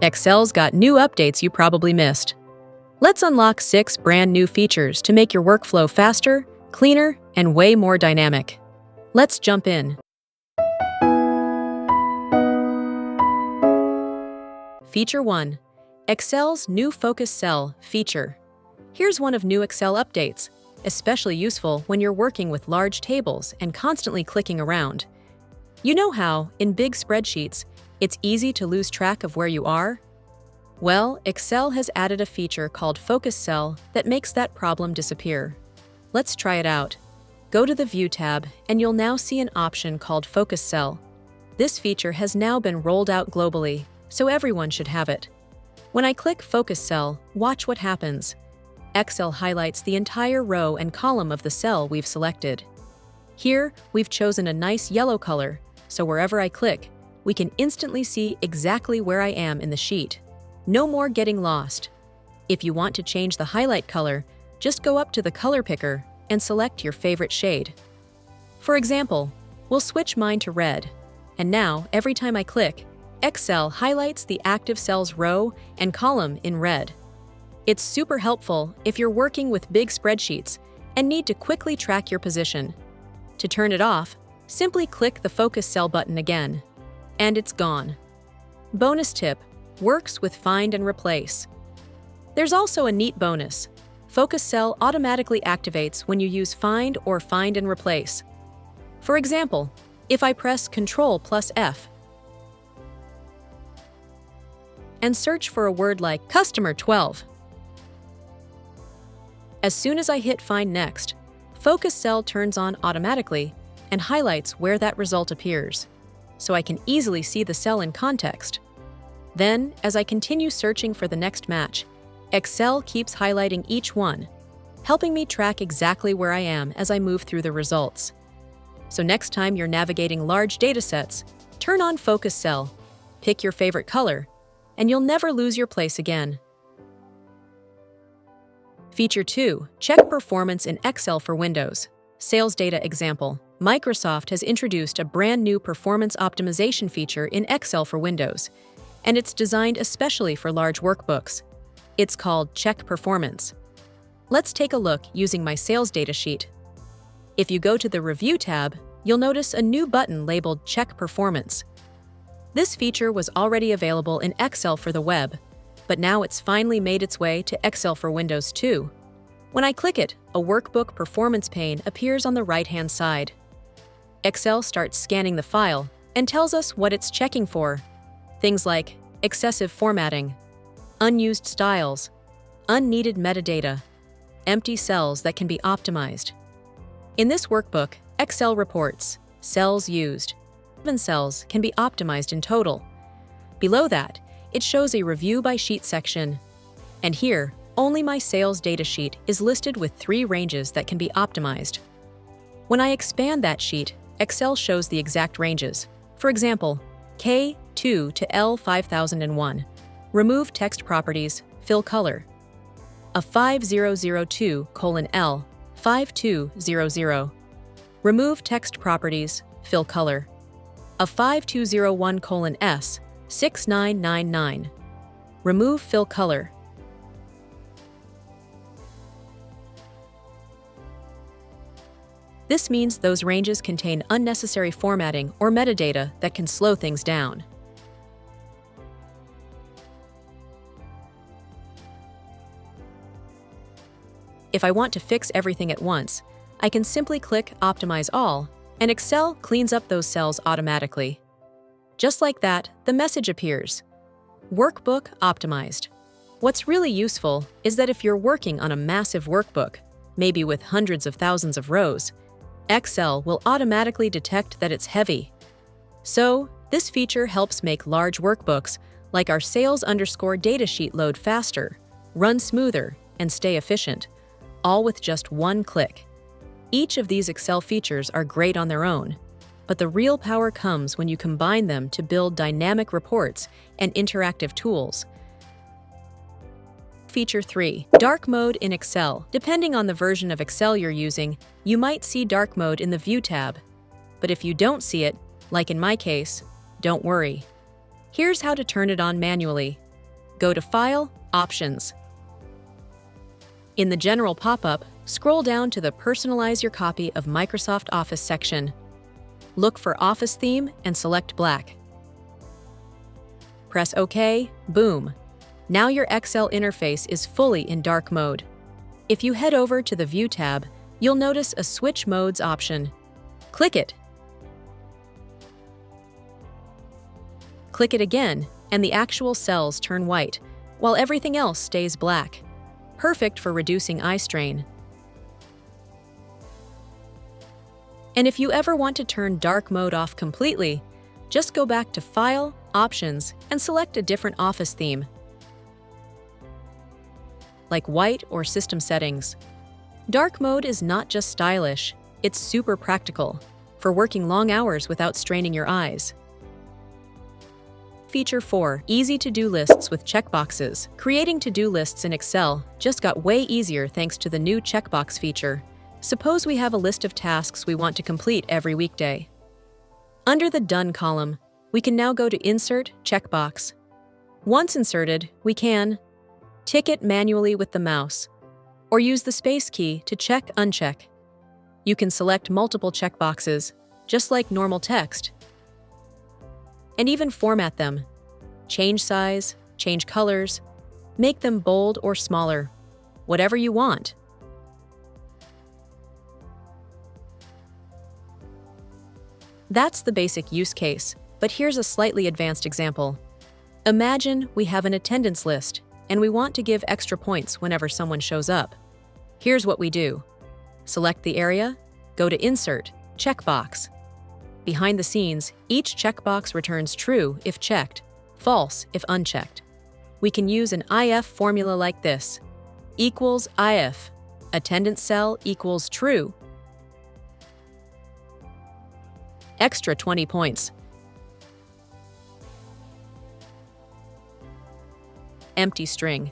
Excel's got new updates you probably missed. Let's unlock 6 brand new features to make your workflow faster, cleaner, and way more dynamic. Let's jump in. Feature 1. Excel's new Focus Cell feature. Here's one of new Excel updates, especially useful when you're working with large tables and constantly clicking around. You know how, in big spreadsheets, it's easy to lose track of where you are? Well, Excel has added a feature called Focus Cell that makes that problem disappear. Let's try it out. Go to the View tab, and you'll now see an option called Focus Cell. This feature has now been rolled out globally, so everyone should have it. When I click Focus Cell, watch what happens. Excel highlights the entire row and column of the cell we've selected. Here, we've chosen a nice yellow color, so wherever I click, we can instantly see exactly where I am in the sheet. No more getting lost. If you want to change the highlight color, just go up to the color picker and select your favorite shade. For example, we'll switch mine to red, and now every time I click, Excel highlights the active cells row and column in red. It's super helpful if you're working with big spreadsheets and need to quickly track your position. To turn it off, simply click the Focus Cell button again, and it's gone. Bonus tip: works with Find and Replace. There's also a neat bonus. Focus Cell automatically activates when you use Find or Find and Replace. For example, if I press Ctrl+F and search for a word like Customer 12. As soon as I hit Find Next, Focus Cell turns on automatically and highlights where that result appears, so I can easily see the cell in context. Then, as I continue searching for the next match, Excel keeps highlighting each one, helping me track exactly where I am as I move through the results. So next time you're navigating large datasets, turn on Focus Cell, pick your favorite color, and you'll never lose your place again. Feature 2. Check performance in Excel for Windows. Sales data example. Microsoft has introduced a brand new performance optimization feature in Excel for Windows, and it's designed especially for large workbooks. It's called Check Performance. Let's take a look using my sales data sheet. If you go to the Review tab, you'll notice a new button labeled Check Performance. This feature was already available in Excel for the web, but now it's finally made its way to Excel for Windows too. When I click it, a workbook performance pane appears on the right-hand side. Excel starts scanning the file and tells us what it's checking for. Things like excessive formatting, unused styles, unneeded metadata, empty cells that can be optimized. In this workbook, Excel reports cells used. 7 cells can be optimized in total. Below that, it shows a review by sheet section. And here, only my sales data sheet is listed with 3 ranges that can be optimized. When I expand that sheet, Excel shows the exact ranges. For example, K2 to L5001. Remove text properties, fill color. A 5002:L 5200. Remove text properties, fill color. A 5201:S 6999. Remove fill color. This means those ranges contain unnecessary formatting or metadata that can slow things down. If I want to fix everything at once, I can simply click Optimize All, and Excel cleans up those cells automatically. Just like that, the message appears: Workbook Optimized. What's really useful is that if you're working on a massive workbook, maybe with hundreds of thousands of rows, Excel will automatically detect that it's heavy. So, this feature helps make large workbooks like our sales_data sheet load faster, run smoother, and stay efficient, all with just one click. Each of these Excel features are great on their own, but the real power comes when you combine them to build dynamic reports and interactive tools. Feature 3. Dark Mode in Excel. Depending on the version of Excel you're using, you might see Dark Mode in the View tab. But if you don't see it, like in my case, don't worry. Here's how to turn it on manually. go to File, Options. In the General pop-up, scroll down to the Personalize Your Copy of Microsoft Office section. Look for Office Theme and select Black. Press OK, boom. Now your Excel interface is fully in dark mode. If you head over to the View tab, you'll notice a Switch Modes option. Click it. Click it again, and the actual cells turn white, while everything else stays black. Perfect for reducing eye strain. And if you ever want to turn dark mode off completely, just go back to File, Options, and select a different Office theme, like white or System Settings. Dark mode is not just stylish, it's super practical for working long hours without straining your eyes. Feature 4. Easy to-do lists with checkboxes. Creating to-do lists in Excel just got way easier thanks to the new checkbox feature. Suppose we have a list of tasks we want to complete every weekday. Under the Done column, we can now go to Insert, Checkbox. Once inserted, we can tick it manually with the mouse, or use the space key to check/uncheck. You can select multiple checkboxes, just like normal text, and even format them. Change size, change colors, make them bold or smaller, whatever you want. That's the basic use case, but here's a slightly advanced example. Imagine we have an attendance list, and we want to give extra points whenever someone shows up. Here's what we do. Select the area, go to Insert, Checkbox. Behind the scenes, each checkbox returns true if checked, false if unchecked. We can use an if formula like this: equals if, attendance cell equals true, extra 20 points. Empty string.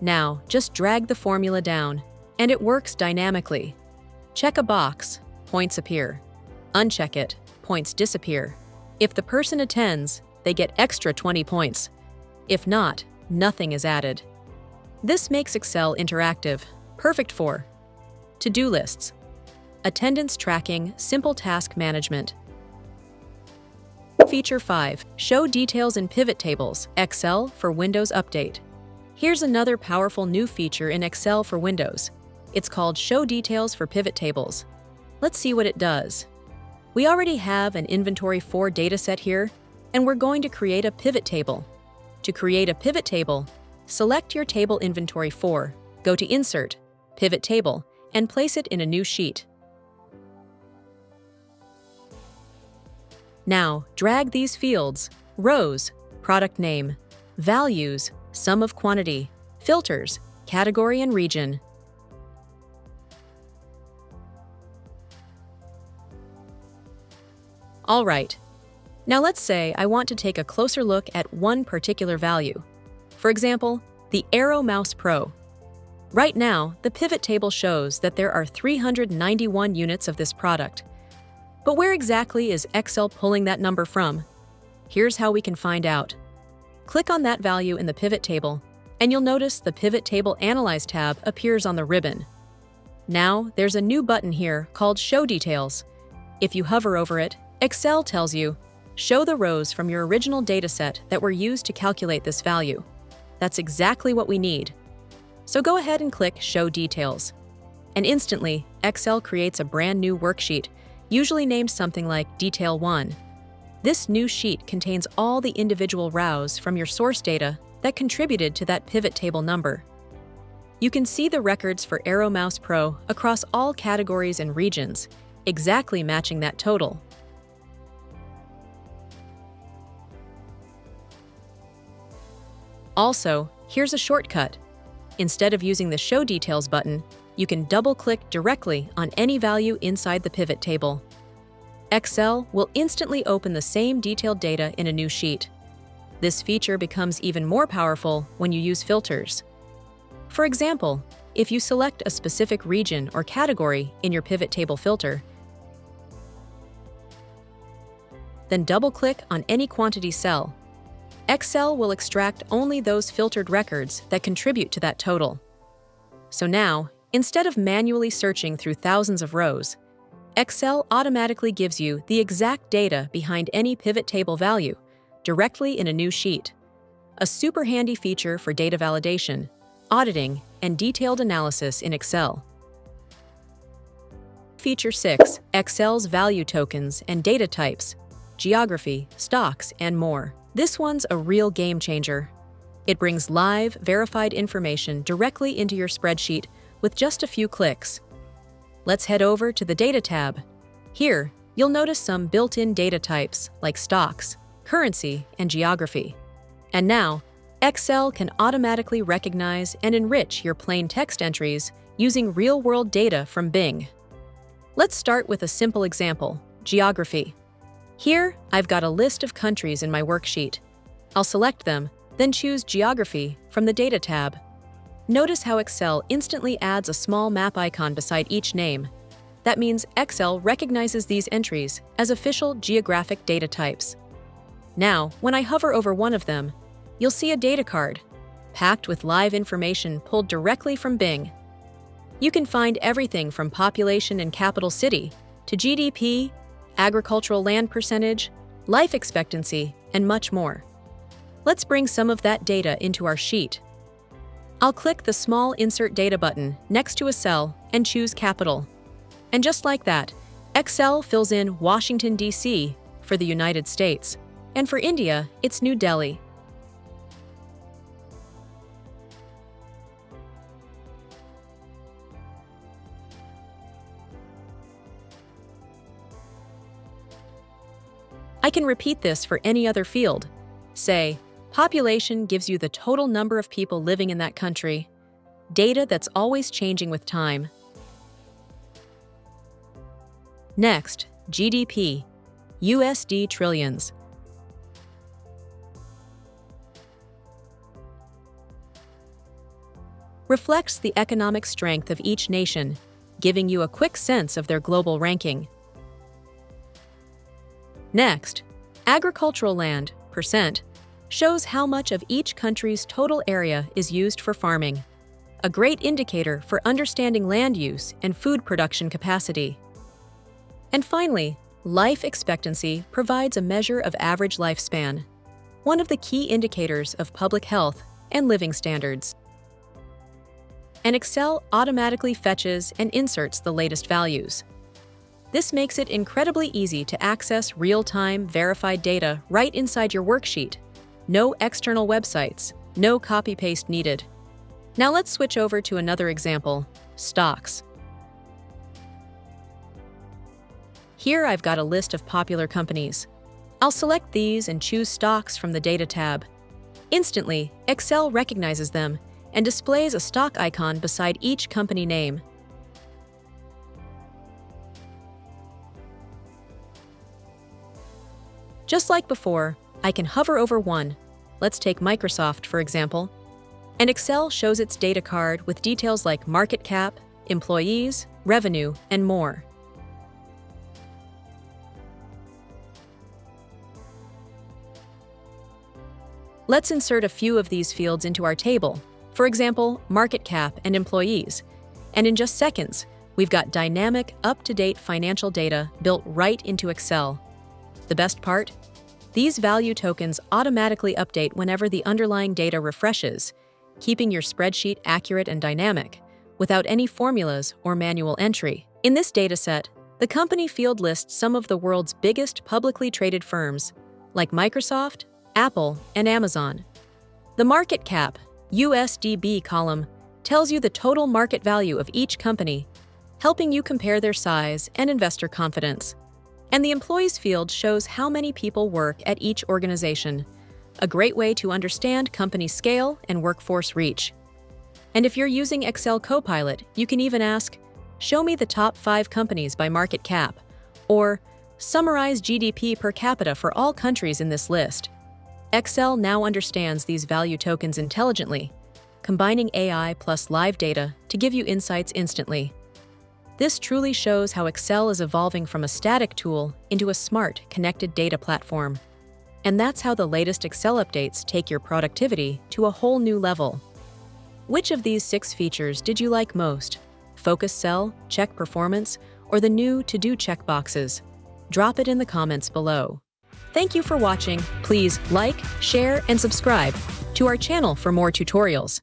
Now, just drag the formula down, and it works dynamically. Check a box, points appear. Uncheck it, points disappear. If the person attends, they get extra 20 points. If not, nothing is added. This makes Excel interactive, perfect for to-do lists, attendance tracking, simple task management. Feature 5. Show details in PivotTables, Excel for Windows Update. Here's another powerful new feature in Excel for Windows. It's called Show Details for PivotTables. Let's see what it does. We already have an Inventory 4 dataset here, and we're going to create a pivot table. To create a pivot table, select your table Inventory 4, go to Insert, Pivot Table, and place it in a new sheet. Now, drag these fields: rows, product name, values, sum of quantity, filters, category and region. All right. Now let's say I want to take a closer look at one particular value. For example, the Arrow Mouse Pro. Right now, the pivot table shows that there are 391 units of this product. But where exactly is Excel pulling that number from? Here's how we can find out. Click on that value in the pivot table, and you'll notice the Pivot Table Analyze tab appears on the ribbon. Now, there's a new button here called Show Details. If you hover over it, Excel tells you, show the rows from your original dataset that were used to calculate this value. That's exactly what we need. So go ahead and click Show Details. And instantly, Excel creates a brand new worksheet, usually named something like Detail 1. This new sheet contains all the individual rows from your source data that contributed to that pivot table number. You can see the records for Arrow Mouse Pro across all categories and regions, exactly matching that total. Also, here's a shortcut. Instead of using the Show Details button, you can double-click directly on any value inside the pivot table. Excel will instantly open the same detailed data in a new sheet. This feature becomes even more powerful when you use filters. For example, if you select a specific region or category in your pivot table filter, then double-click on any quantity cell. Excel will extract only those filtered records that contribute to that total. So now, instead of manually searching through thousands of rows, Excel automatically gives you the exact data behind any pivot table value directly in a new sheet. A super handy feature for data validation, auditing, and detailed analysis in Excel. Feature 6. Excel's value tokens and data types, geography, stocks, and more. This one's a real game changer. It brings live, verified information directly into your spreadsheet with just a few clicks. Let's head over to the Data tab. Here, you'll notice some built-in data types like stocks, currency, and geography. And now, Excel can automatically recognize and enrich your plain text entries using real-world data from Bing. Let's start with a simple example, geography. Here, I've got a list of countries in my worksheet. I'll select them, then choose Geography from the Data tab. Notice how Excel instantly adds a small map icon beside each name. That means Excel recognizes these entries as official geographic data types. Now, when I hover over one of them, you'll see a data card, packed with live information pulled directly from Bing. You can find everything from population and capital city to GDP, agricultural land percentage, life expectancy, and much more. Let's bring some of that data into our sheet. I'll click the small Insert Data button next to a cell and choose Capital. And just like that, Excel fills in Washington, D.C. for the United States, and for India, it's New Delhi. I can repeat this for any other field. Say, population gives you the total number of people living in that country, data that's always changing with time. Next, GDP, USD trillions. Reflects the economic strength of each nation, giving you a quick sense of their global ranking. Next, agricultural land, percent, shows how much of each country's total area is used for farming, a great indicator for understanding land use and food production capacity. And finally, life expectancy provides a measure of average lifespan, one of the key indicators of public health and living standards. And Excel automatically fetches and inserts the latest values. This makes it incredibly easy to access real-time, verified data right inside your worksheet. No external websites, no copy-paste needed. Now let's switch over to another example, stocks. Here I've got a list of popular companies. I'll select these and choose Stocks from the Data tab. Instantly, Excel recognizes them and displays a stock icon beside each company name. Just like before, I can hover over one. Let's take Microsoft, for example. And Excel shows its data card with details like market cap, employees, revenue, and more. Let's insert a few of these fields into our table. For example, market cap and employees. And in just seconds, we've got dynamic, up-to-date financial data built right into Excel. The best part? These value tokens automatically update whenever the underlying data refreshes, keeping your spreadsheet accurate and dynamic, without any formulas or manual entry. In this dataset, the company field lists some of the world's biggest publicly traded firms, like Microsoft, Apple, and Amazon. The market cap, USDB column, tells you the total market value of each company, helping you compare their size and investor confidence. And the employees field shows how many people work at each organization, a great way to understand company scale and workforce reach. And if you're using Excel Copilot, you can even ask, show me the top 5 companies by market cap, or summarize GDP per capita for all countries in this list. Excel now understands these value tokens intelligently, combining AI plus live data to give you insights instantly. This truly shows how Excel is evolving from a static tool into a smart, connected data platform. And that's how the latest Excel updates take your productivity to a whole new level. Which of these 6 features did you like most? Focus Cell, Check Performance, or the new To-Do checkboxes? Drop it in the comments below. Thank you for watching. Please like, share, and subscribe to our channel for more tutorials.